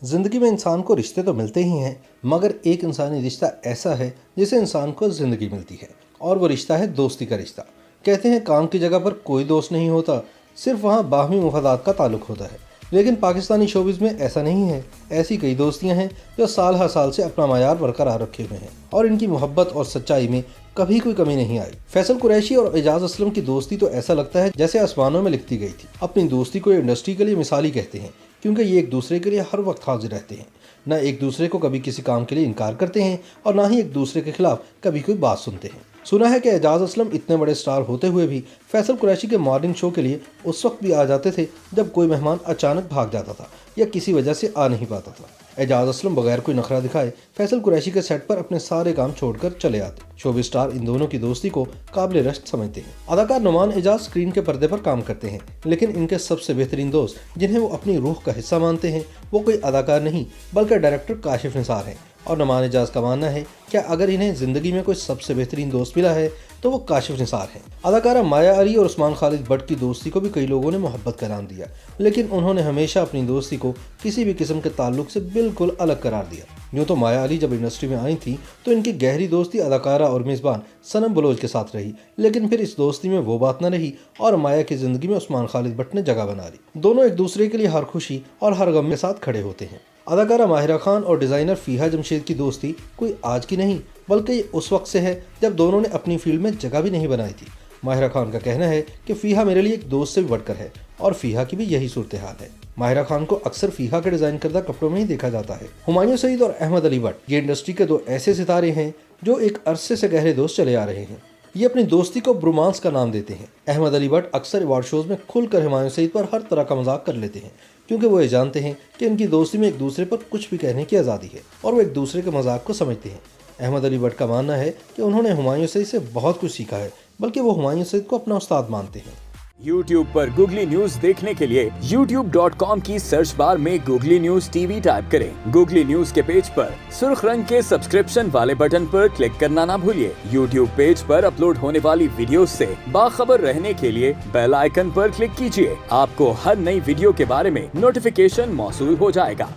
जिंदगी में इंसान को रिश्ते तो मिलते ही हैं, मगर एक इंसानी रिश्ता ऐसा है जिसे इंसान को जिंदगी मिलती है, और वो रिश्ता है दोस्ती का रिश्ता। कहते हैं काम की जगह पर कोई दोस्त नहीं होता, सिर्फ वहाँ बाहमी मुफादात का ताल्लुक होता है। लेकिन पाकिस्तानी शोबिज़ में ऐसा नहीं है। ऐसी कई दोस्तियां हैं जो साल हर साल से अपना मायार बरकरार रखे हुए हैं, और इनकी मोहब्बत और सच्चाई में कभी कोई कमी नहीं आई। फैसल कुरैशी और एजाज असलम की दोस्ती तो ऐसा लगता है जैसे आसमानों में लिखती गई थी। अपनी दोस्ती को इंडस्ट्री के लिए मिसाली कहते हैं, क्योंकि ये एक दूसरे के लिए हर वक्त हाजिर रहते हैं। न एक दूसरे को कभी किसी काम के लिए इनकार करते हैं, और ना ही एक दूसरे के खिलाफ कभी कोई बात सुनते हैं। सुना है कि एजाज असलम इतने बड़े स्टार होते हुए भी फैसल कुरैशी के मॉर्निंग शो के लिए उस वक्त भी आ जाते थे जब कोई मेहमान अचानक भाग जाता था या किसी वजह से आ नहीं पाता था। एजाज असलम बगैर कोई नखरा दिखाए फैसल कुरैशी के सेट पर अपने सारे काम छोड़कर चले आते। शोबिज़ स्टार इन दोनों की दोस्ती को काबिल रश्क समझते हैं। अदाकार नुमान एजाज स्क्रीन के पर्दे पर काम करते हैं, लेकिन इनके सबसे बेहतरीन दोस्त जिन्हें वो अपनी रूह का हिस्सा मानते हैं वो कोई अदाकार नहीं बल्कि डायरेक्टर काशिफ निसार हैं। और नुमान एजाज का मानना है कि अगर इन्हें जिंदगी में कोई सबसे बेहतरीन दोस्त मिला है तो वो काशिफ निसार हैं। अदाकारा माया अली और उस्मान खालिद भट्ट की दोस्ती को भी कई लोगों ने मोहब्बत का नाम दिया, लेकिन उन्होंने हमेशा अपनी दोस्ती को किसी भी किस्म के ताल्लुक से बिल्कुल अलग करार दिया। यूँ तो माया अली जब इंडस्ट्री में आई थी तो इनकी गहरी दोस्ती अदाकारा और मेज़बान सनम बलोच के साथ रही, लेकिन फिर इस दोस्ती में वो बात न रही और माया की ज़िंदगी में उस्मान खालिद भट्ट ने जगह बना ली। दोनों एक दूसरे के लिए हर खुशी और हर गम के साथ खड़े होते हैं। अदाकारा माहिरा खान और डिज़ाइनर फ़ीहा जमशेद की दोस्ती कोई आज की नहीं बल्कि उस वक्त से है जब दोनों ने अपनी फील्ड में जगह भी नहीं बनाई थी। माहिरा खान का कहना है कि फ़ीहा मेरे लिए एक दोस्त से भी बढ़कर है, और फ़ीहा की भी यही सूरत हाल है। माहिरा खान को अक्सर फ़ीहा के डिज़ाइन करदा कपड़ों में ही देखा जाता है। हुमायूं सईद और अहमद अली भट्ट ये इंडस्ट्री के दो ऐसे सितारे हैं जो एक अरसे से गहरे दोस्त चले आ रहे हैं। ये अपनी दोस्ती को ब्रोमांस का नाम देते हैं। अहमद अली भट्ट अक्सर अवार्ड शोज में खुलकर हुमायूं सईद पर हर तरह का मजाक कर लेते हैं, क्योंकि वो ये जानते हैं कि इनकी दोस्ती में एक दूसरे पर कुछ भी कहने की आज़ादी है और वो एक दूसरे के मजाक को समझते हैं। अहमद अली भट्ट का मानना है कि उन्होंने हुमायूं सईद से बहुत कुछ सीखा है, बल्कि वो हुमायूं सईद को अपना उस्ताद मानते हैं। YouTube पर गूगली न्यूज देखने के लिए youtube.com की सर्च बार में गूगली न्यूज टीवी टाइप करें। गूगली न्यूज के पेज पर सुर्ख रंग के सब्सक्रिप्शन वाले बटन पर क्लिक करना ना भूलिए। YouTube पेज पर अपलोड होने वाली वीडियोस से बाखबर रहने के लिए बेल आइकन पर क्लिक कीजिए। आपको हर नई वीडियो के बारे में नोटिफिकेशन मौसूल हो जाएगा।